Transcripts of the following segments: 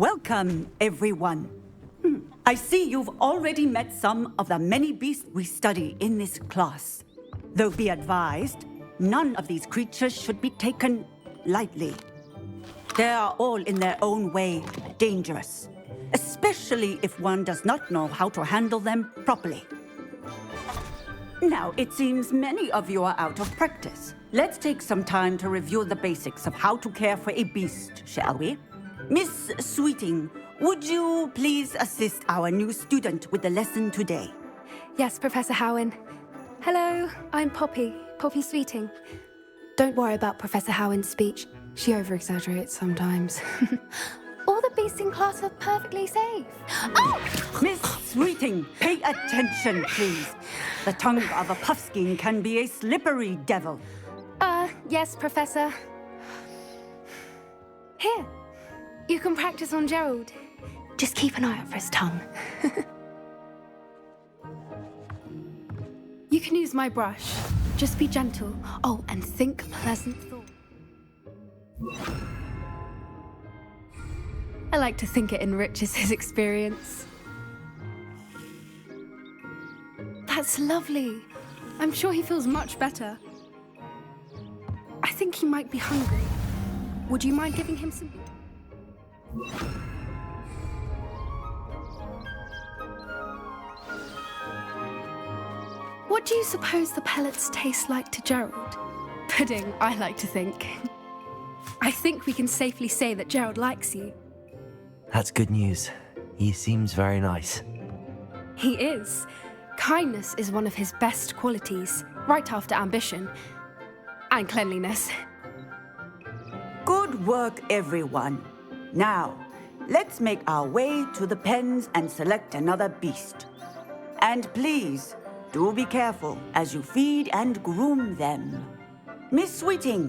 Welcome, everyone. I see you've already met some of the many beasts we study in this class. Though be advised, none of these creatures should be taken lightly. They are all in their own way dangerous, especially if one does not know how to handle them properly. Now, it seems many of you are out of practice. Let's take some time to review the basics of how to care for a beast, shall we? Miss Sweeting, would you please assist our new student with the lesson today? Yes, Professor Howen. Hello, I'm Poppy Sweeting. Don't worry about Professor Howen's speech. She over-exaggerates sometimes. All the beasts in class are perfectly safe. Oh! Miss Sweeting, pay attention, please. The tongue of a puffskein can be a slippery devil. Yes, Professor. Here, you can practice on Gerald. Just keep an eye out for his tongue. You can use my brush. Just be gentle. Oh, and think pleasant thoughts. I like to think it enriches his experience. That's lovely. I'm sure he feels much better. I think he might be hungry. Would you mind giving him some? What do you suppose the pellets taste like to Gerald? Pudding, I like to think. I think we can safely say that Gerald likes you. That's good news. He seems very nice. He is. Kindness is one of his best qualities, right after ambition. And cleanliness. Good work, everyone. Now, let's make our way to the pens and select another beast. And please, do be careful as you feed and groom them. Miss Sweeting,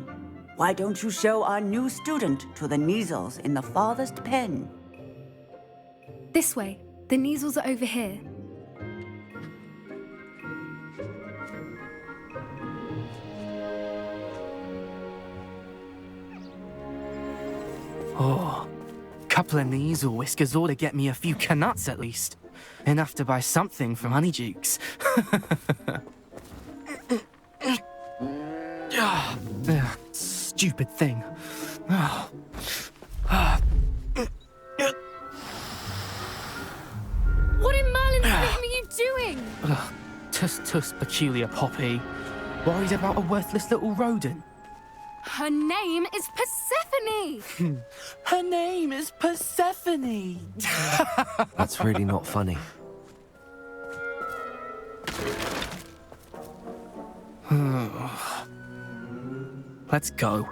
why don't you show our new student to the Neasels in the farthest pen? This way. The Neasels are over here. Oh, couple of Neasel whiskers ought to get me a few canuts at least. Enough to buy something from Honeydukes. Stupid thing. What in Merlin's name are you doing? Tuss, peculiar Poppy. Worried about a worthless little rodent. Her name is Persephone! Her name is Persephone! That's really not funny. Let's go.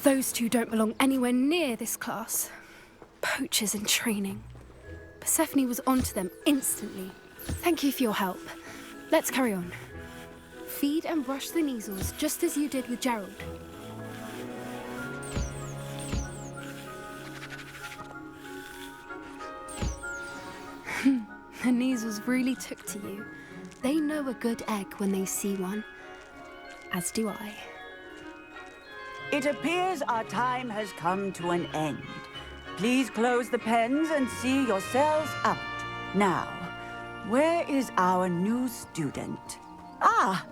Those two don't belong anywhere near this class. Poachers in training. Persephone was onto them instantly. Thank you for your help. Let's carry on. Feed and brush the Neasels just as you did with Gerald. The Neasels really took to you. They know a good egg when they see one. As do I. It appears our time has come to an end. Please close the pens and see yourselves out. Now, where is our new student? Ah,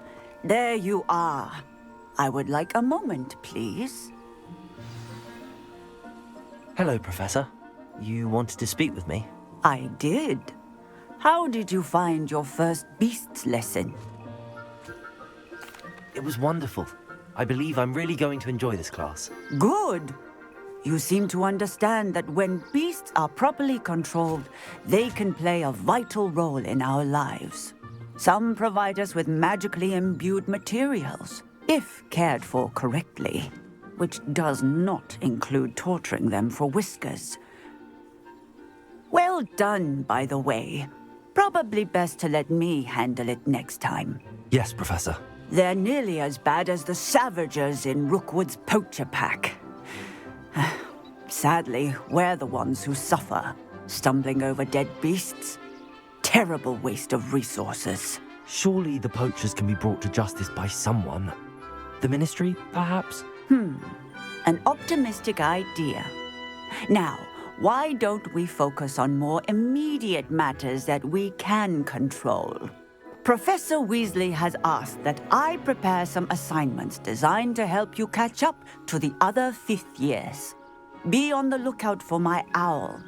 there you are. I would like a moment, please. Hello, Professor. You wanted to speak with me? I did. How did you find your first beasts lesson? It was wonderful. I believe I'm really going to enjoy this class. Good. You seem to understand that when beasts are properly controlled, they can play a vital role in our lives. Some provide us with magically imbued materials, if cared for correctly, which does not include torturing them for whiskers. Well done, by the way. Probably best to let me handle it next time. Yes, Professor. They're nearly as bad as the Savagers in Rookwood's poacher pack. Sadly, we're the ones who suffer, stumbling over dead beasts. terrible waste of resources. Surely the poachers can be brought to justice by someone. The ministry, perhaps? An optimistic idea. Now, why don't we focus on more immediate matters that we can control? Professor Weasley has asked that I prepare some assignments designed to help you catch up to the other fifth years. Be on the lookout for my owl.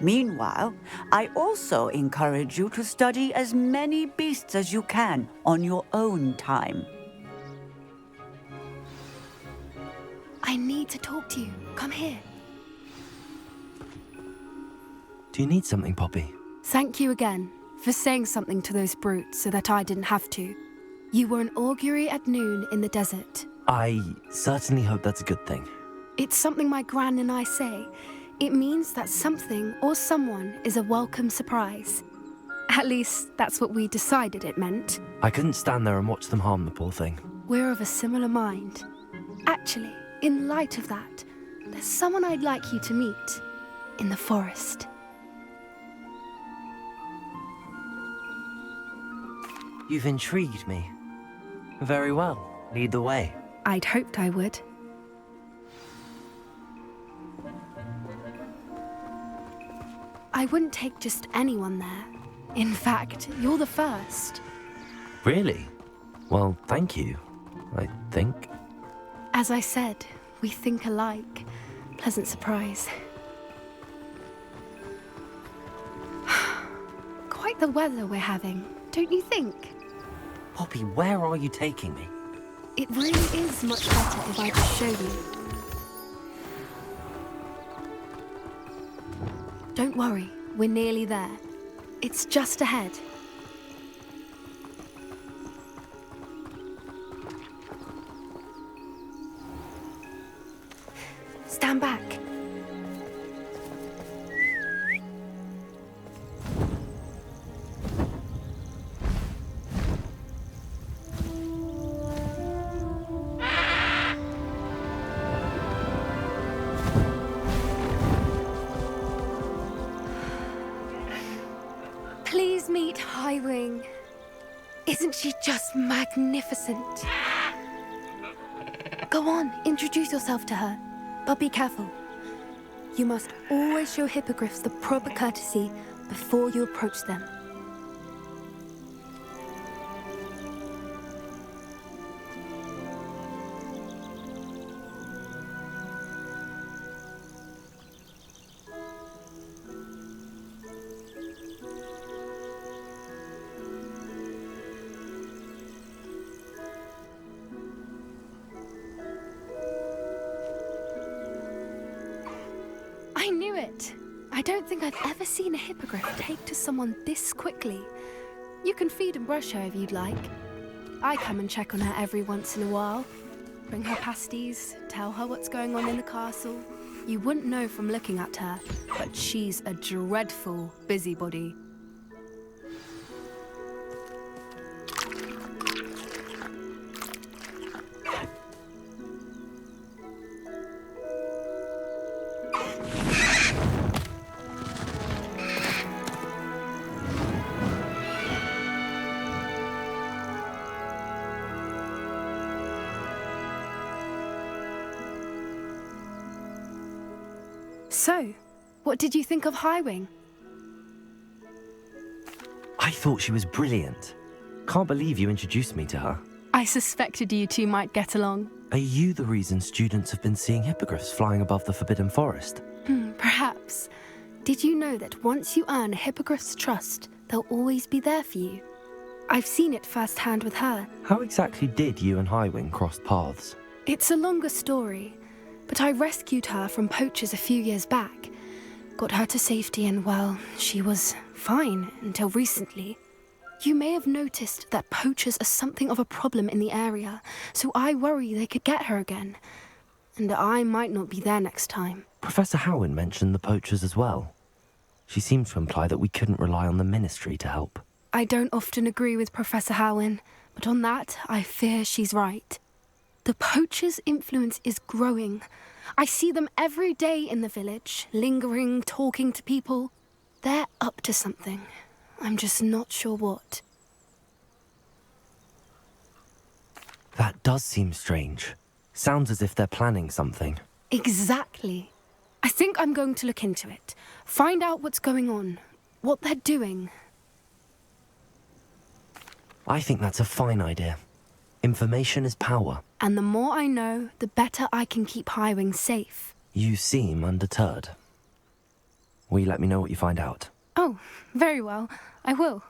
Meanwhile, I also encourage you to study as many beasts as you can on your own time. I need to talk to you. Come here. Do you need something, Poppy? Thank you again for saying something to those brutes so that I didn't have to. You were an augury at noon in the desert. I certainly hope that's a good thing. It's something my gran and I say. It means that something or someone is a welcome surprise. At least, that's what we decided it meant. I couldn't stand there and watch them harm the poor thing. We're of a similar mind. Actually, in light of that, there's someone I'd like you to meet in the forest. You've intrigued me. Very well. Lead the way. I'd hoped I would. I wouldn't take just anyone there. In fact, you're the first. Really? Well, thank you, I think. As I said, we think alike. Pleasant surprise. Quite the weather we're having, don't you think? Poppy, where are you taking me? It really is much better if I just show you. Don't worry, we're nearly there. It's just ahead. Stand back. Please meet Highwing. Isn't she just magnificent? Go on, introduce yourself to her. But be careful. You must always show hippogriffs the proper courtesy before you approach them. I knew it! I don't think I've ever seen a hippogriff take to someone this quickly. You can feed and brush her if you'd like. I come and check on her every once in a while. Bring her pasties, tell her what's going on in the castle. You wouldn't know from looking at her, but she's a dreadful busybody. So, what did you think of Highwing? I thought she was brilliant. Can't believe you introduced me to her. I suspected you two might get along. Are you the reason students have been seeing hippogriffs flying above the Forbidden Forest? Perhaps. Did you know that once you earn a hippogriff's trust, they'll always be there for you? I've seen it firsthand with her. How exactly did you and Highwing cross paths? It's a longer story, but I rescued her from poachers a few years back. Got her to safety and, well, she was fine until recently. You may have noticed that poachers are something of a problem in the area, so I worry they could get her again. And I might not be there next time. Professor Howin mentioned the poachers as well. She seemed to imply that we couldn't rely on the ministry to help. I don't often agree with Professor Howin, but on that, I fear she's right. The poachers' influence is growing. I see them every day in the village, lingering, talking to people. They're up to something. I'm just not sure what. That does seem strange. Sounds as if they're planning something. Exactly. I think I'm going to look into it. Find out what's going on. What they're doing. I think that's a fine idea. Information is power. And the more I know, the better I can keep Highwing safe. You seem undeterred. Will you let me know what you find out? Oh, very well. I will.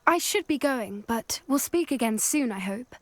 I should be going, but we'll speak again soon, I hope.